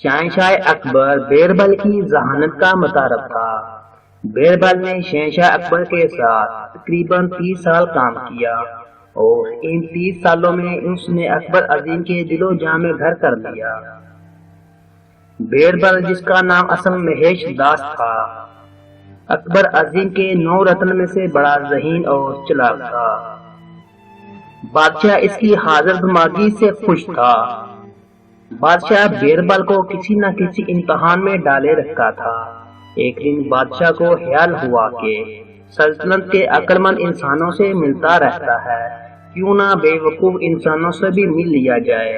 شہنشاہ اکبر بیربل کی ذہانت کا متعارف تھا۔ بیربل نے شہنشاہ اکبر کے ساتھ تقریباً 30 سال کام کیا اور ان 30 سالوں میں اس نے اکبر عظیم کے دل و جان میں گھر کر لیا۔ بیربل، جس کا نام اصل مہیش داس تھا، اکبر عظیم کے 9 رتن میں سے بڑا ذہین اور چلاک تھا۔ بادشاہ اس کی حاضر دماغی سے خوش تھا۔ بادشاہ بیربل کو کسی نہ کسی امتحان میں ڈالے رکھتا تھا۔ ایک دن بادشاہ کو خیال ہوا کہ سلطنت کے عقل مند انسانوں سے ملتا رہتا ہے، کیوں نہ بے وقوف انسانوں سے بھی مل لیا جائے،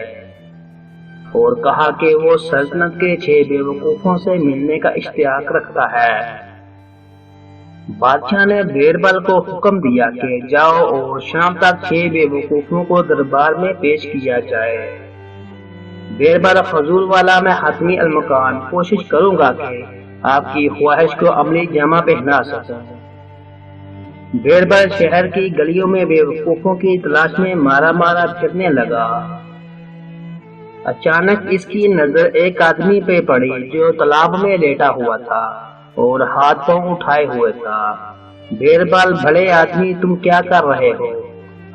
اور کہا کہ وہ سلطنت کے 6 بے وقوفوں سے ملنے کا اشتیاق رکھتا ہے۔ بادشاہ نے بیربل کو حکم دیا کہ جاؤ اور شام تک 6 بے وقوفوں کو دربار میں پیش کیا جائے۔ بیربل حضور والا، میں حتمی المکان کوشش کروں گا کہ آپ کی خواہش کو عملی جامہ پہنا سکوں۔ بیربل شہر کی گلیوں میں بے وقوفوں کی تلاش میں مارا مارا پھرنے لگا۔ اچانک اس کی نظر ایک آدمی پہ پڑی جو تالاب میں لیٹا ہوا تھا اور ہاتھ پاؤں اٹھائے ہوئے تھا۔ بیربل، بھلے آدمی، تم کیا کر رہے ہو؟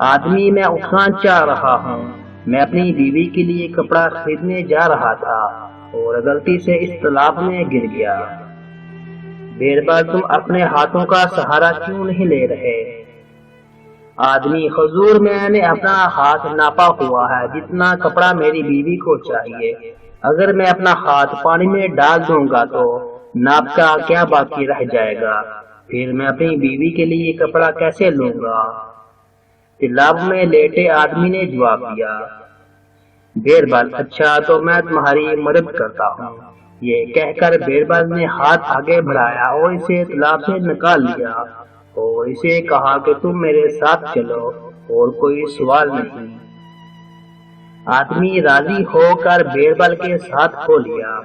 آدمی، میں اٹھنا چاہ رہا ہوں، میں اپنی بیوی کے لیے کپڑا خریدنے جا رہا تھا اور غلطی سے اس تالاب میں گر گیا۔ بیربل، تم اپنے ہاتھوں کا سہارا کیوں نہیں لے رہے؟ آدمی، حضور، میں نے اپنا ہاتھ ناپا ہوا ہے جتنا کپڑا میری بیوی کو چاہیے۔ اگر میں اپنا ہاتھ پانی میں ڈال دوں گا تو ناپ کا کیا باقی رہ جائے گا؟ پھر میں اپنی بیوی کے لیے کپڑا کیسے لوں گا؟ تالاب میں لیٹے آدمی نے جواب دیا۔ بیربل، اچھا تو میں تمہاری مدد کرتا ہوں۔ یہ کہہ کر بیربل نے ہاتھ آگے بڑھایا اور اسے تالاب سے نکال لیا اور اسے کہا کہ تم میرے ساتھ چلو اور کوئی سوال نہیں۔ آدمی راضی ہو کر بیربل کے ساتھ ہو لیا۔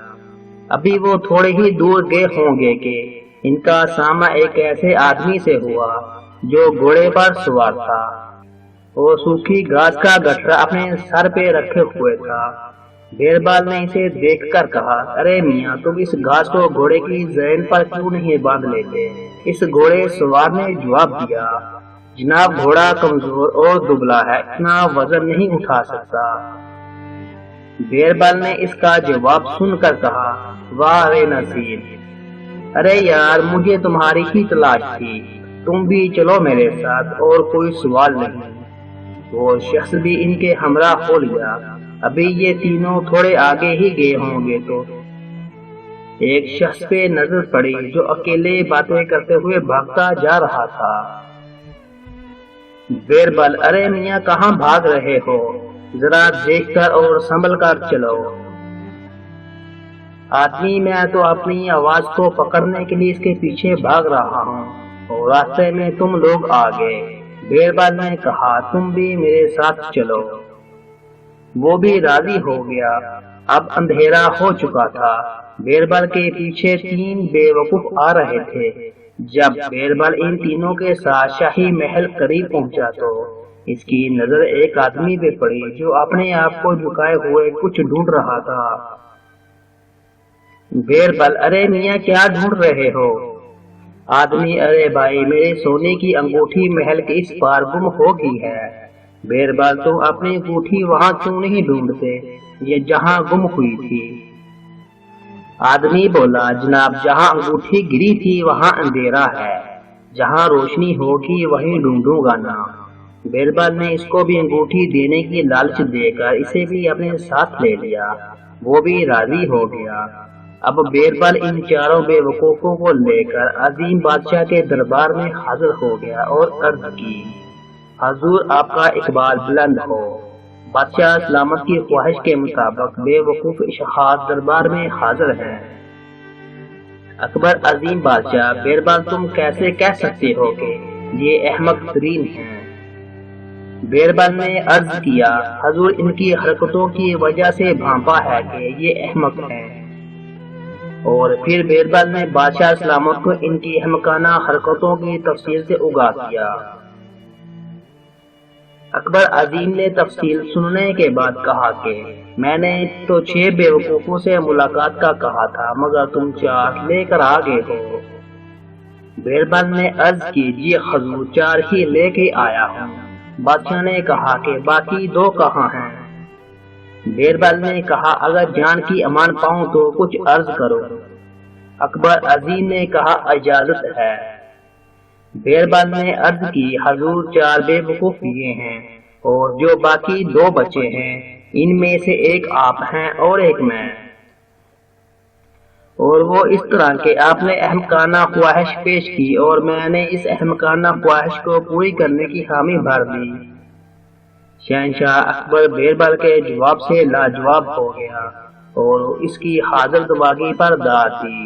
ابھی وہ تھوڑے ہی دور گئے ہوں گے کہ ان کا سامنا ایک ایسے آدمی سے ہوا جو گھوڑے پر سوار تھا اور سوکھی گھاس کا گٹھڑا اپنے سر پہ رکھے ہوئے تھا۔ بیربل نے اسے دیکھ کر کہا، ارے میاں، تم اس گھاس کو گھوڑے کی ذہن پر کیوں نہیں باندھ لیتے؟ اس گھوڑے سوار نے جواب دیا، جناب، گھوڑا کمزور اور دبلا ہے، اتنا وزن نہیں اٹھا سکتا۔ بیربل نے اس کا جواب سن کر کہا، واہ رے نصیب، ارے یار، مجھے تمہاری ہی تلاش تھی، تم بھی چلو میرے ساتھ اور کوئی سوال نہیں۔ وہ شخص بھی ان کے ہمراہ ہو لیا۔ ابھی یہ تینوں تھوڑے آگے ہی گئے ہوں گے تو ایک شخص پہ نظر پڑی جو اکیلے باتیں کرتے ہوئے بھاگتا جا رہا تھا۔ بیربل، ارے میاں، کہاں بھاگ رہے ہو؟ ذرا دیکھ کر اور سنبھل کر چلو۔ آدمی، میں تو اپنی آواز کو پکڑنے کے لیے اس کے پیچھے بھاگ رہا ہوں اور راستے میں تم لوگ آ گئے۔ بیربل نے کہا، تم بھی میرے ساتھ چلو۔ وہ بھی راضی ہو گیا۔ اب اندھیرا ہو چکا تھا۔ بیربل کے پیچھے 3 بے وقوف آ رہے تھے۔ جب بیربل ان تینوں کے ساتھ شاہی محل قریب پہنچا تو اس کی نظر ایک آدمی پہ پڑی جو اپنے آپ کو جھکائے ہوئے کچھ ڈھونڈ رہا تھا۔ بیربل، ارے میاں، کیا ڈھونڈ رہے ہو؟ آدمی، ارے بھائی، میرے سونے کی انگوٹھی محل کے اس پار گم ہو گئی ہے۔ بیربل، تم اپنی انگوٹھی وہاں کیوں نہیں ڈھونڈتے، یہ جہاں گم ہوئی تھی؟ آدمی بولا، جناب، جہاں انگوٹھی گری تھی وہاں اندھیرا ہے، جہاں روشنی ہوگی وہیں ڈھونڈوں گا نا۔ بیربل نے اس کو بھی انگوٹھی دینے کی لالچ دے کر اسے بھی اپنے ساتھ لے لیا۔ وہ بھی راضی ہو گیا۔ اب بیربل ان 4 بے وقوفوں کو لے کر عظیم بادشاہ کے دربار میں حاضر ہو گیا اور عرض کی، حضور، آپ کا اقبال بلند ہو۔ بادشاہ سلامت کی خواہش کے مطابق بے وقوف اشخاص دربار میں حاضر ہیں۔ اکبر عظیم بادشاہ، بیربل، تم کیسے کہہ سکتے ہو کہ یہ احمق ترین ہیں؟ بیربل نے عرض کیا، حضور، ان کی حرکتوں کی وجہ سے بھانپا ہے کہ یہ احمق ہیں۔ اور پھر بیربل نے بادشاہ سلامت کو ان کی احمقانہ حرکتوں کی تفصیل سے آگاہ کیا۔ اکبر عظیم نے تفصیل سننے کے بعد کہا کہ میں نے تو 6 بیوقوفوں سے ملاقات کا کہا تھا، مگر تم 4 لے کر آ گئے ہو۔ بیربل نے عرض کی جی حضور 4 ہی لے کے آیا ہوں۔ بادشاہ نے کہا کہ باقی 2 کہاں ہیں؟ بیربل نے کہا اگر جان کی امان پاؤں تو کچھ عرض کرو۔ اکبر عظیم نے کہا اجازت ہے۔ بیربل نے عرض کی حضور 4 بے وقوف یہ ہیں اور جو باقی 2 بچے ہیں ان میں سے ایک آپ ہیں اور ایک میں، اور وہ اس طرح کہ آپ نے احمقانہ خواہش پیش کی اور میں نے اس احمقانہ خواہش کو پوری کرنے کی حامی بھر دی۔ شہنشاہ اکبر بیربل کے جواب سے لاجواب ہو گیا اور اس کی حاضر دماغی پر داد دی۔